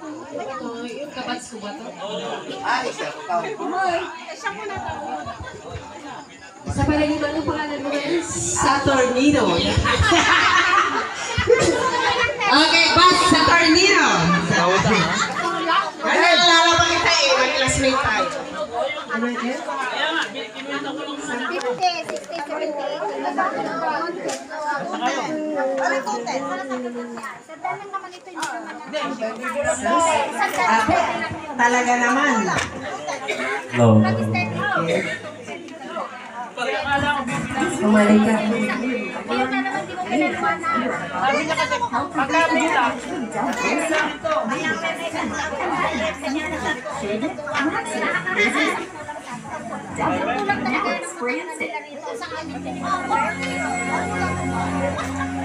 Yung kabats ko ba to? Ay, siya ko. Sa palaliman, anong pangalan mo guys? Saturnino. Okay, boss, Saturnino. Ano nalala ba kita eh? Mag-classmate tayo. Ano yun? 50, 60, 70. Talaga naman. No. Umalay ka. Kaya na naman di mo pinaliwanag. Sabi niya kasi, pagkabula. Kulang talaga ng mga nila rito sa amin.